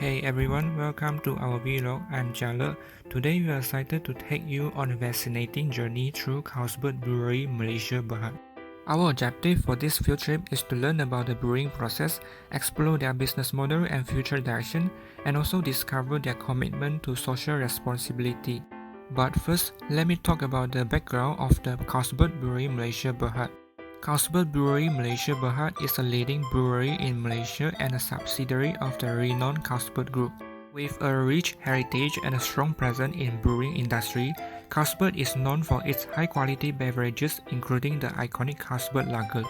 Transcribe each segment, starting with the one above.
Hey everyone, welcome to our vlog. I'm Jala. Today we are excited to take you on a fascinating journey through Carlsberg Brewery, Malaysia, Berhad. Our objective for this field trip is to learn about the brewing process, explore their business model and future direction, and also discover their commitment to social responsibility. But first, let me talk about the background of the Carlsberg Brewery, Malaysia, Berhad. Carlsberg Brewery Malaysia Berhad is a leading brewery in Malaysia and a subsidiary of the renowned Carlsberg Group. With a rich heritage and a strong presence in brewing industry, Carlsberg is known for its high-quality beverages, including the iconic Carlsberg Lager.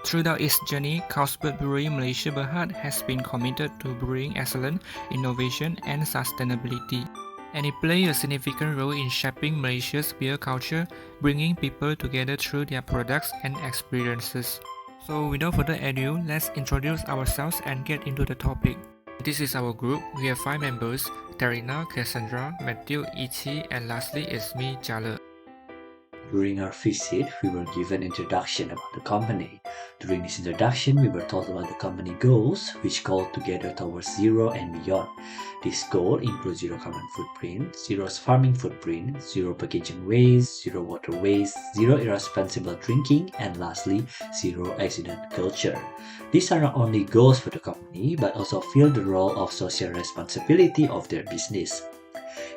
Throughout its journey, Carlsberg Brewery Malaysia Berhad has been committed to brewing excellence, innovation, and sustainability. And it plays a significant role in shaping Malaysia's beer culture, bringing people together through their products and experiences. So without further ado, let's introduce ourselves and get into the topic. This is our group. We have 5 members: Tarina, Cassandra, Matthew, Ichi, and lastly is me, Jala. During our visit, we were given introduction about the company. During this introduction, we were told about the company goals, which call together towards zero and beyond. This goal includes zero carbon footprint, zero farming footprint, zero packaging waste, zero water waste, zero irresponsible drinking, and lastly, zero accident culture. These are not only goals for the company, but also fill the role of social responsibility of their business.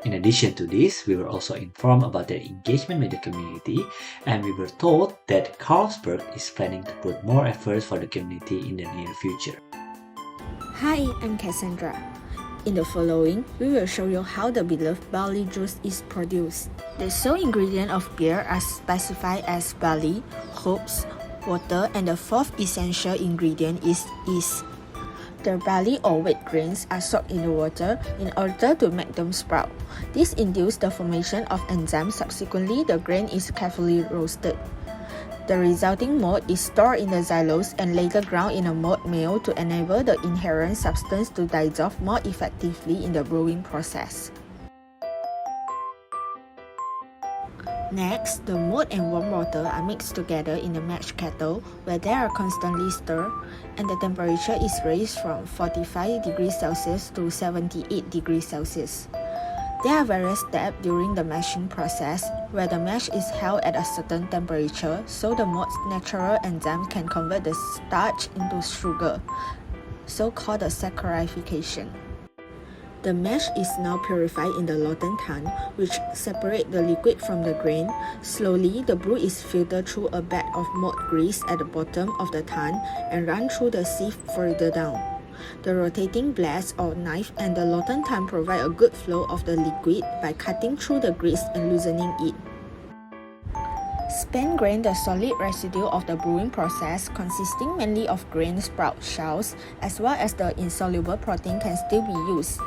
In addition to this, we were also informed about their engagement with the community, and we were told that Carlsberg is planning to put more efforts for the community in the near future. Hi, I'm Cassandra. In the following, we will show you how the beloved barley juice is produced. The sole ingredient of beer are specified as barley, hops, water, and the fourth essential ingredient is yeast. The barley or wheat grains are soaked in the water in order to make them sprout. This induces the formation of enzymes. Subsequently, the grain is carefully roasted. The resulting malt is stored in the xylose and later ground in a malt mill to enable the inherent substance to dissolve more effectively in the brewing process. Next, the malt and warm water are mixed together in the mash kettle where they are constantly stirred and the temperature is raised from 45 degrees Celsius to 78 degrees Celsius. There are various steps during the mashing process where the mash is held at a certain temperature so the malt's natural enzyme can convert the starch into sugar, so-called the saccharification. The mash is now purified in the Lawton tun, which separates the liquid from the grain. Slowly, the brew is filtered through a bed of malt grease at the bottom of the tun and run through the sieve further down. The rotating blades or knife and the Lawton tun provide a good flow of the liquid by cutting through the grease and loosening it. Spent grain, the solid residue of the brewing process, consisting mainly of grain sprout shells, as well as the insoluble protein, can still be used.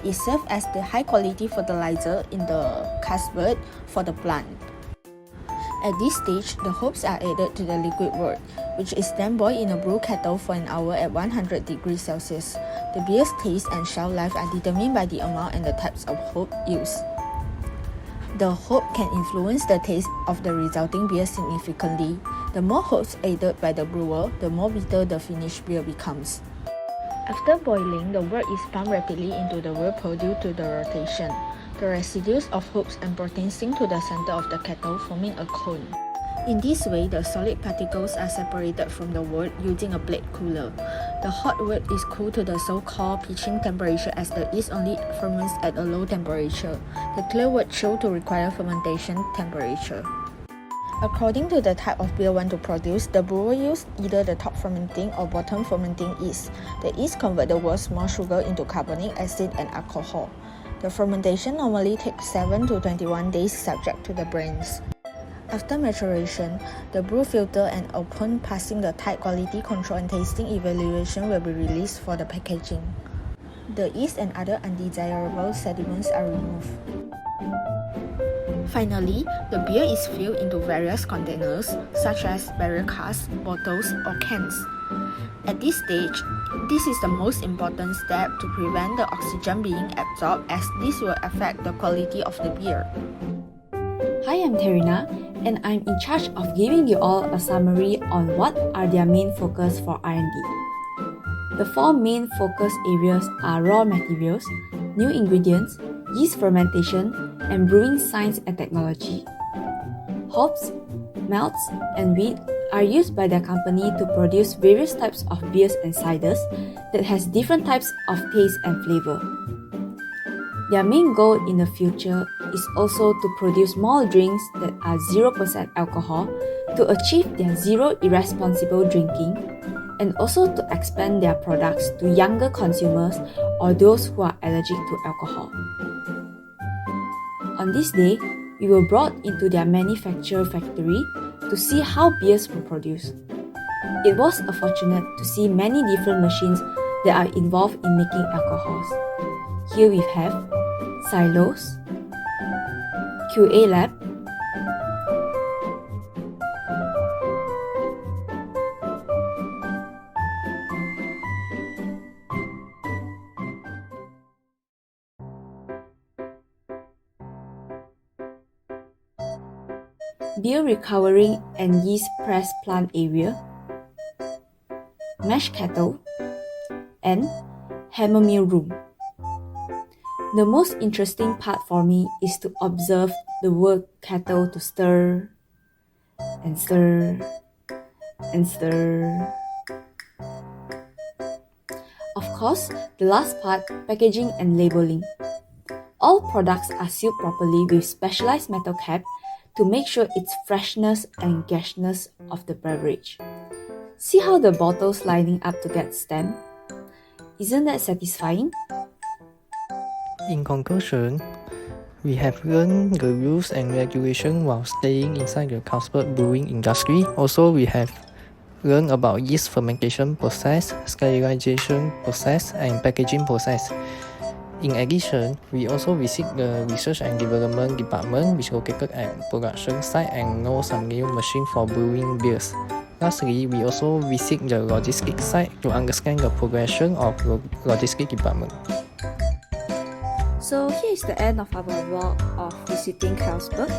It serves as the high-quality fertilizer in the Carlsberg for the plant. At this stage, the hops are added to the liquid wort, which is then boiled in a brew kettle for an hour at 100 degrees Celsius. The beer's taste and shelf life are determined by the amount and the types of hop used. The hop can influence the taste of the resulting beer significantly. The more hops added by the brewer, the more bitter the finished beer becomes. After boiling, the wort is pumped rapidly into the whirlpool due to the rotation. The residues of hops and protein sink to the center of the kettle, forming a cone. In this way, the solid particles are separated from the wort using a plate cooler. The hot wort is cooled to the so-called pitching temperature as the yeast only ferments at a low temperature. The clear wort chilled to require fermentation temperature. According to the type of beer want to produce, the brewer uses either the top fermenting or bottom fermenting yeast. The yeast converts the wort's malt sugar into carbonic acid and alcohol. The fermentation normally takes 7 to 21 days subject to the brands. After maturation, the brew filter and upon passing the tight quality control and tasting evaluation will be released for the packaging. The yeast and other undesirable sediments are removed. Finally, the beer is filled into various containers such as barrel casks, bottles, or cans. At this stage, this is the most important step to prevent the oxygen being absorbed as this will affect the quality of the beer. Hi, I'm Tarina, and I'm in charge of giving you all a summary on what are their main focus for R&D. The four main focus areas are raw materials, new ingredients, yeast fermentation, and brewing science and technology. Hops, malts, and wheat are used by their company to produce various types of beers and ciders that has different types of taste and flavor. Their main goal in the future is also to produce more drinks that are 0% alcohol to achieve their zero irresponsible drinking, and also to expand their products to younger consumers or those who are allergic to alcohol. On this day, we were brought into their manufacture factory to see how beers were produced. It was fortunate to see many different machines that are involved in making alcohols. Here we have silos, QA lab, beer recovering and yeast press plant area, mash kettle, and hammer mill room. The most interesting part for me is to observe the work kettle to stir and stir and stir. Of course, the last part, packaging and labeling. All products are sealed properly with specialized metal cap to make sure its freshness and gashness of the beverage. See how the bottles lining up to get stamped? Isn't that satisfying? In conclusion, we have learned the rules and regulations while staying inside the Carlsberg brewing industry. Also, we have learned about yeast fermentation process, sterilization process, and packaging process. In addition, we also visit the research and development department, which is located at production site, and know some new machine for brewing beers. Lastly, we also visit the logistics site to understand the progression of logistics department. So here is the end of our vlog of visiting Carlsberg.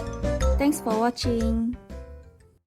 Thanks for watching.